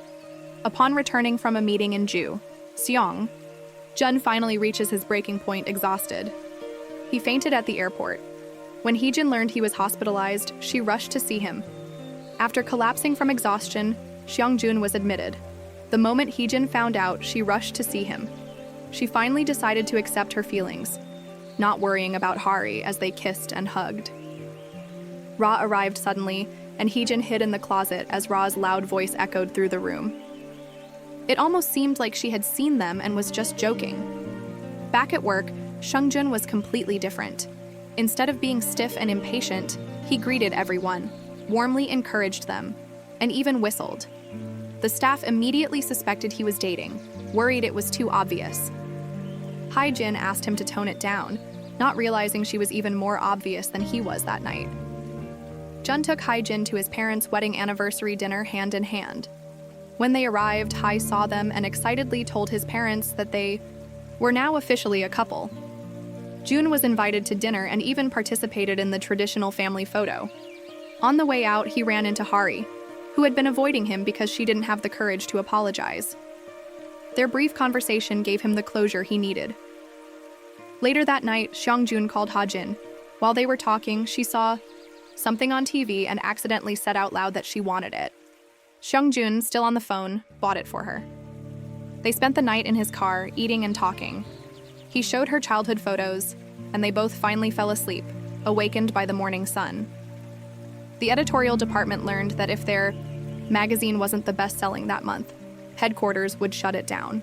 Upon returning from a meeting in Seong, Jun finally reaches his breaking point exhausted. He fainted at the airport. When Heejin learned he was hospitalized, she rushed to see him. After collapsing from exhaustion, Seongjun was admitted. The moment Heejin found out, she rushed to see him. She finally decided to accept her feelings, not worrying about Hari as they kissed and hugged. Ra arrived suddenly, and Heejin hid in the closet as Ra's loud voice echoed through the room. It almost seemed like she had seen them and was just joking. Back at work, Seongjun was completely different. Instead of being stiff and impatient, he greeted everyone, warmly encouraged them, and even whistled. The staff immediately suspected he was dating, worried it was too obvious. Haejin asked him to tone it down, not realizing she was even more obvious than he was that night. Jun took Haejin to his parents' wedding anniversary dinner hand in hand. When they arrived, Hae saw them and excitedly told his parents that they were now officially a couple. Jun was invited to dinner and even participated in the traditional family photo. On the way out, he ran into Hari, who had been avoiding him because she didn't have the courage to apologize. Their brief conversation gave him the closure he needed. Later that night, Xiangjun called Ha-jin. While they were talking, she saw something on TV and accidentally said out loud that she wanted it. Xiangjun, still on the phone, bought it for her. They spent the night in his car, eating and talking. He showed her childhood photos, and they both finally fell asleep, awakened by the morning sun. The editorial department learned that if their magazine wasn't the best-selling that month, headquarters would shut it down.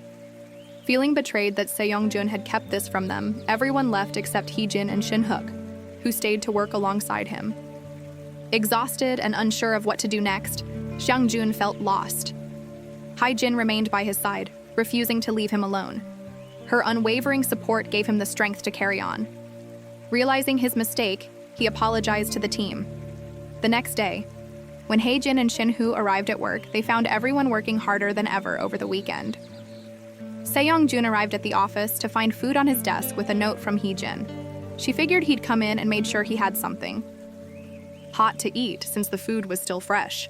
Feeling betrayed that Seongjun had kept this from them, everyone left except Hee-jin and Shin-hook, who stayed to work alongside him. Exhausted and unsure of what to do next, Xiangjun felt lost. Hye-jin remained by his side, refusing to leave him alone. Her unwavering support gave him the strength to carry on. Realizing his mistake, he apologized to the team. The next day, when Hye-jin and Shin-hoo arrived at work, they found everyone working harder than ever over the weekend. Seongjun arrived at the office to find food on his desk with a note from Hee-jin. She figured he'd come in and made sure he had something hot to eat since the food was still fresh.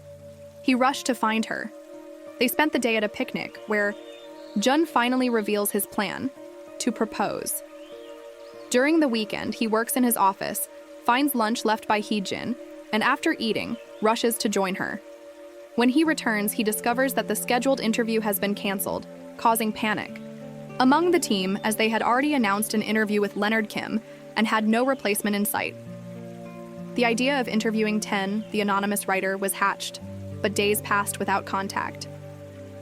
He rushed to find her. They spent the day at a picnic where Jun finally reveals his plan to propose. During the weekend, he works in his office, finds lunch left by Hee-jin, and after eating, rushes to join her. When he returns, he discovers that the scheduled interview has been canceled, causing panic among the team, as they had already announced an interview with Leonard Kim and had no replacement in sight. The idea of interviewing Ten, the anonymous writer, was hatched, but days passed without contact.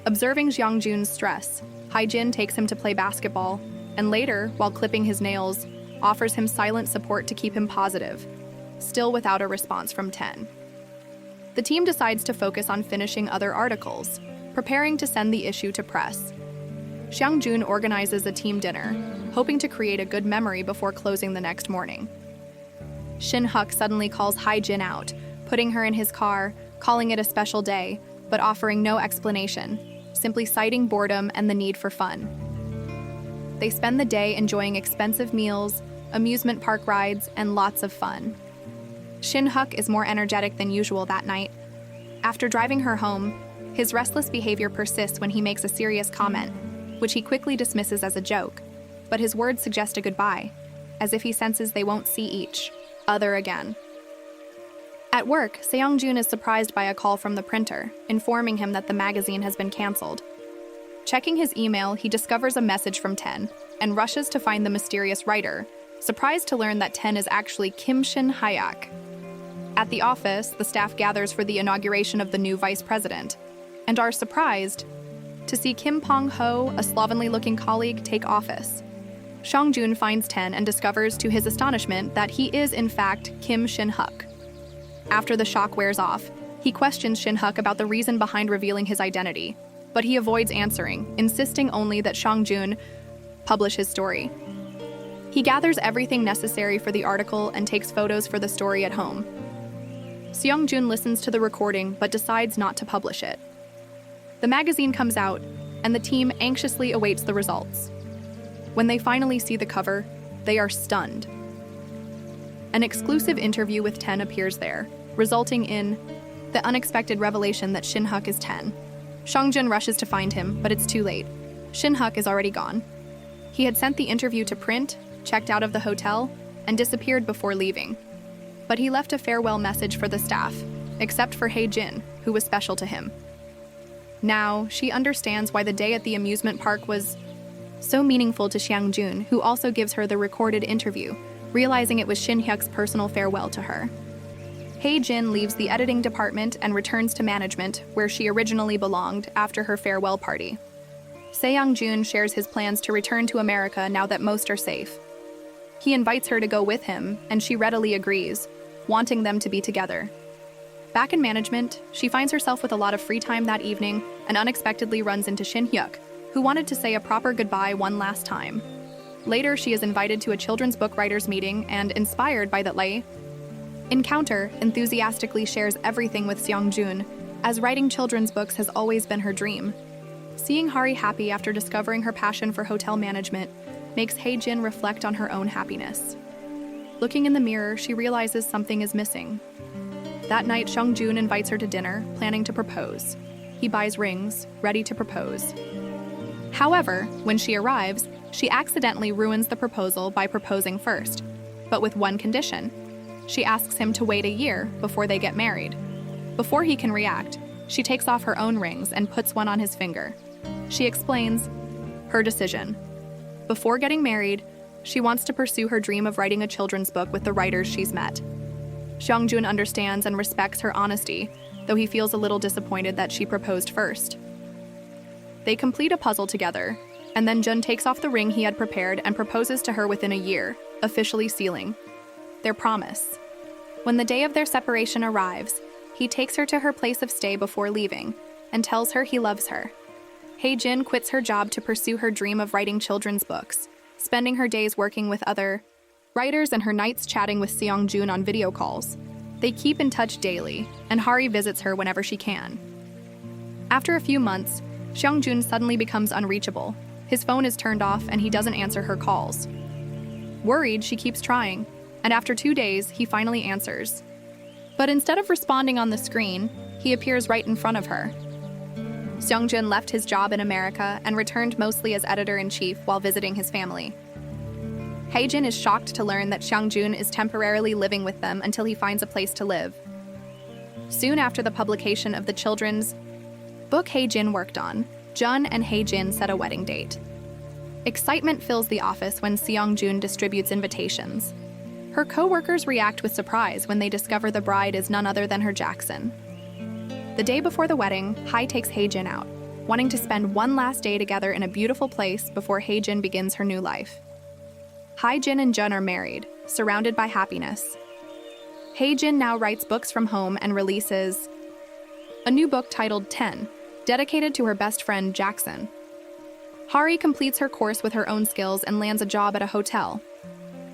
Observing Xiangjun's stress, Hye-jin takes him to play basketball, and later, while clipping his nails, offers him silent support to keep him positive, still without a response from Ten. The team decides to focus on finishing other articles, preparing to send the issue to press. Xiangjun organizes a team dinner, hoping to create a good memory before closing the next morning. Shin-hook suddenly calls Hye-jin out, putting her in his car, calling it a special day, but offering no explanation, simply citing boredom and the need for fun. They spend the day enjoying expensive meals, amusement park rides, and lots of fun. Shin-hook is more energetic than usual that night. After driving her home, his restless behavior persists when he makes a serious comment, which he quickly dismisses as a joke, but his words suggest a goodbye, as if he senses they won't see each other again. At work, Seongjun is surprised by a call from the printer, informing him that the magazine has been canceled. Checking his email, he discovers a message from Ten and rushes to find the mysterious writer, surprised to learn that Ten is actually Kim Shin-hyak. At the office, the staff gathers for the inauguration of the new vice president, and are surprised to see Kim Pong-ho, a slovenly-looking colleague, take office. Xiangjun finds Ten and discovers to his astonishment that he is, in fact, Kim Shin-hook. After the shock wears off, he questions Shin-hook about the reason behind revealing his identity, but he avoids answering, insisting only that Xiangjun publish his story. He gathers everything necessary for the article and takes photos for the story at home. Seongjun listens to the recording but decides not to publish it. The magazine comes out, and the team anxiously awaits the results. When they finally see the cover, they are stunned. An exclusive interview with Ten appears there, resulting in the unexpected revelation that Shin-hook is Ten. Xiangjun rushes to find him, but it's too late. Shin-hook is already gone. He had sent the interview to print, checked out of the hotel, and disappeared before leaving. But he left a farewell message for the staff, except for Hye-jin, who was special to him. Now, she understands why the day at the amusement park was so meaningful to Xiangjun, who also gives her the recorded interview, realizing it was Shin-hyuk's personal farewell to her. Hye-jin leaves the editing department and returns to management, where she originally belonged, after her farewell party. Seongjun shares his plans to return to America now that most are safe. He invites her to go with him, and she readily agrees, wanting them to be together. Back in management, she finds herself with a lot of free time that evening and unexpectedly runs into Shin-hyuk, who wanted to say a proper goodbye one last time. Later, she is invited to a children's book writers' meeting and, inspired by that encounter, enthusiastically shares everything with Seongjun, as writing children's books has always been her dream. Seeing Hari happy after discovering her passion for hotel management makes Hye-jin reflect on her own happiness. Looking in the mirror, she realizes something is missing. That night, Seongjun invites her to dinner, planning to propose. He buys rings, ready to propose. However, when she arrives, she accidentally ruins the proposal by proposing first, but with one condition. She asks him to wait a year before they get married. Before he can react, she takes off her own rings and puts one on his finger. She explains her decision. Before getting married, she wants to pursue her dream of writing a children's book with the writers she's met. Seong-jun understands and respects her honesty, though he feels a little disappointed that she proposed first. They complete a puzzle together, and then Jun takes off the ring he had prepared and proposes to her within a year, officially sealing their promise. When the day of their separation arrives, he takes her to her place of stay before leaving and tells her he loves her. Hae-jin quits her job to pursue her dream of writing children's books, spending her days working with other writers and her nights chatting with Seong-jun on video calls. They keep in touch daily, and Hari visits her whenever she can. After a few months, Seong-jun suddenly becomes unreachable. His phone is turned off and he doesn't answer her calls. Worried, she keeps trying, and after 2 days, he finally answers. But instead of responding on the screen, he appears right in front of her. Seong-jun left his job in America and returned mostly as editor-in-chief while visiting his family. Hae-jin is shocked to learn that Seong-jun is temporarily living with them until he finds a place to live. Soon after the publication of the children's book Hae-jin worked on, Jun and Hae-jin set a wedding date. Excitement fills the office when Seong-jun distributes invitations. Her co-workers react with surprise when they discover the bride is none other than her Jackson. The day before the wedding, Hae takes Hae-jin out, wanting to spend one last day together in a beautiful place before Hae-jin begins her new life. Hae-jin and Jun are married, surrounded by happiness. Hae-jin now writes books from home and releases a new book titled 10, dedicated to her best friend Jackson. Hari completes her course with her own skills and lands a job at a hotel.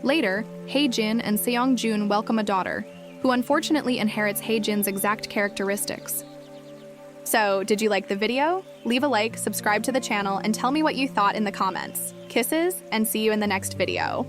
Later, Hae-jin and Seong-jun welcome a daughter, who unfortunately inherits Hae-jin's exact characteristics. So, did you like the video? Leave a like, subscribe to the channel, and tell me what you thought in the comments. Kisses, and see you in the next video.